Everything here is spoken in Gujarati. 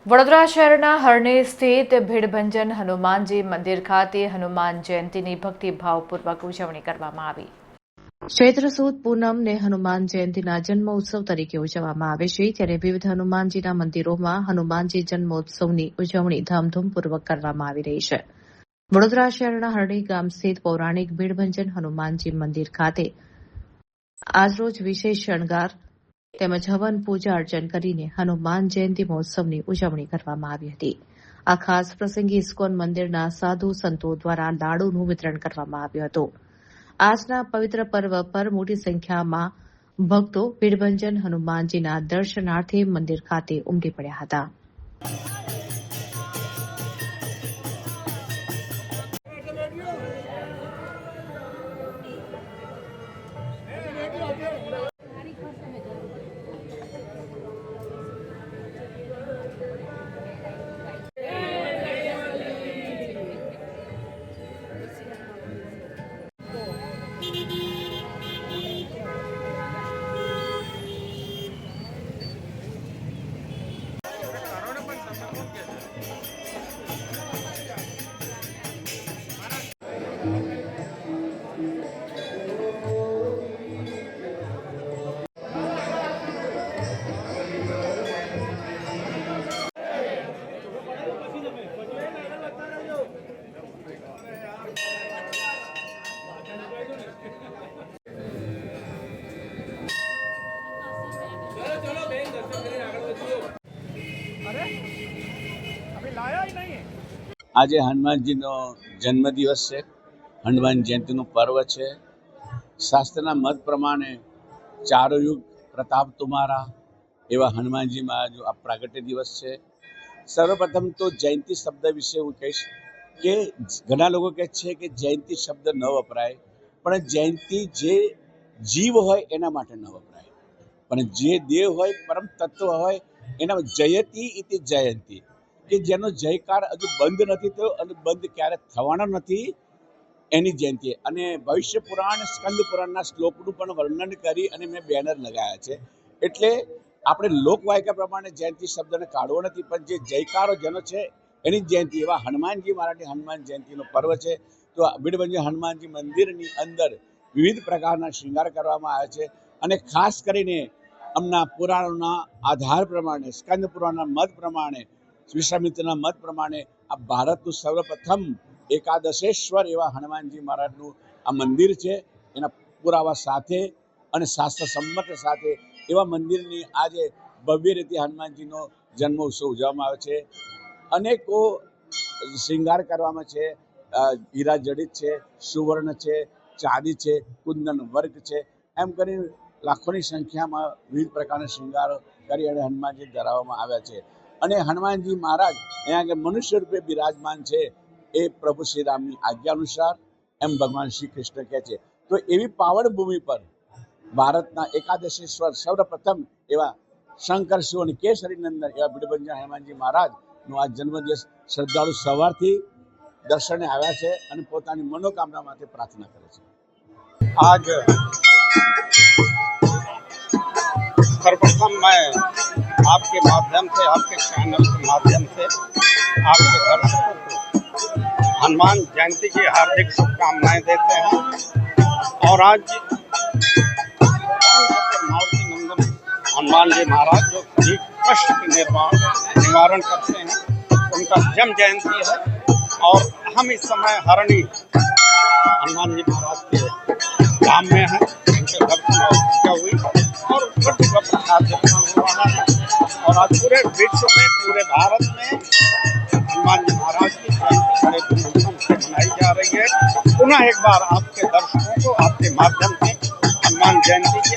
વડોદરા શહેરના હરણી સ્થિત ભીડભંજન હનુમાનજી મંદિર ખાતે હનુમાન જયંતીની ભક્તિભાવપૂર્વક ઉજવણી કરવામાં આવી। ચૈત્ર સુદ પૂનમને હનુમાન જયંતીના જન્મોત્સવ તરીકે ઉજવવામાં આવે છે, ત્યારે વિવિધ હનુમાનજીના મંદિરોમાં હનુમાનજી જન્મોત્સવની ઉજવણી ધામધૂમપૂર્વક કરવામાં આવી રહી છે। વડોદરા શહેરના હરણી ગામ સ્થિત પૌરાણિક ભીડભંજન હનુમાનજી મંદિર ખાતે આજરોજ વિશેષ શણગાર તેમજ હવન પૂજા અર્ચન કરીને હનુમાન જયંતી મહોત્સવની ઉજવણી કરવામાં આવી હતી। આ ખાસ પ્રસંગે ઇસ્કોન મંદિરના સાધુ સંતો દ્વારા લાડુનું વિતરણ કરવામાં આવ્યું હતું। આજના પવિત્ર પર્વ પર મોટી સંખ્યામાં ભક્તો ભીડભંજન હનુમાનજીના દર્શનાર્થે મંદિર ખાતે ઉમટી પડ્યા હતા। આજે હનુમાનજીનો જન્મદિવસ છે। હનુમાન જયંતીનું પર્વ છે। શાસ્ત્રના મત પ્રમાણે ચારો યુગ પ્રતાપ તુમારા એવા હનુમાનજી મહારાજ આ પ્રાગટ્ય દિવસ છે। સર્વપ્રથમ તો જયંતી શબ્દ વિશે હું કહીશ કે ઘણા લોકો કહે છે કે જયંતી શબ્દ ન વપરાય, પણ જયંતી જે જીવ હોય એના માટે ન વપરાય, પણ જે દેવ હોય પરમ તત્વ હોય એના જયતી ઇતિ જયંતી, કે જેનો જયકાર હજુ બંધ નથી થયો અને બંધ ક્યારે થવાનો નથી, એની જયંતિ। અને ભવિષ્ય પુરાણ સ્કંદ પુરાણના શ્લોકનું પણ વર્ણન કરી અને મેં બેનર લગાવ્યા છે। એટલે આપણે લોકવાયકા પ્રમાણે જયંતિ શબ્દને કાઢવો નથી, પણ જે જયકારો જેનો છે એની જયંતિ, એવા હનુમાનજી મહારાજની હનુમાન જયંતિનો પર્વ છે। તો ભીડભંજન હનુમાનજી મંદિરની અંદર વિવિધ પ્રકારના શૃંગાર કરવામાં આવે છે અને ખાસ કરીને હમણાં પુરાણોના આધાર પ્રમાણે, સ્કંદ પુરાણના મત પ્રમાણે, વિશ્વામિત્રના મત પ્રમાણે આ ભારતનું સર્વપ્રથમ એકાદશેશ્વર એવા હનુમાનજી મહારાજનું આ મંદિર છે। એના પુરાવા સાથે અને શાસ્ત્ર સંમત સાથે એવા મંદિરની આજે ભવ્ય રીતે હનુમાનજીનો જન્મોત્સવ ઉજવવામાં આવે છે। અનેકો શૃંગાર કરવામાં છે, હીરા જડિત છે, સુવર્ણ છે, ચાંદી છે, કુંદન વર્ક છે, એમ કરી લાખોની સંખ્યામાં વિવિધ પ્રકારના શૃંગારો કરી અને હનુમાનજી ધરાવવામાં આવ્યા છે। અને હનુમાનજી મહારાજ અહીંયા આગળ મનુષ્ય રૂપે બિરાજમાન છે, એ પ્રભુ શ્રી રામની આજ્ઞા અનુસાર, એમ ભગવાન શ્રી કૃષ્ણ કહે છે। તો એવી પાવન ભૂમિ પર ભારતના એકાદશેશ્વર સર્વપ્રથમ એવા શંકર શિવ અને કેસરી નંદન એવા ભીડભંજન હનુમાનજી મહારાજનો આ જન્મદિવસ શ્રદ્ધાળુ સવારથી દર્શને આવ્યા છે અને પોતાની મનોકામના માટે પ્રાર્થના કરે છે। आज सर्वप्रथम मैं आपके माध्यम से, आपके चैनल के माध्यम से आपके दर्शकों को हनुमान जयंती की हार्दिक शुभकामनाएं देते हैं। और आज मारुति नंदन हनुमान जी महाराज जो सभी कष्ट के निवारण करते हैं, उनका जन्म जयंती है। और हम इस समय हरणी हनुमान जी महाराज के गांव में हैं, उनके दर्शन और पूजा हुई और प्रसाद हुआ है। और आज पूरे विश्व में, पूरे भारत में हनुमान जी महाराज की जयंती बड़े धूमधाम से मनाई जा रही है। पुनः एक बार आपके दर्शकों को आपके माध्यम से हनुमान जयंती की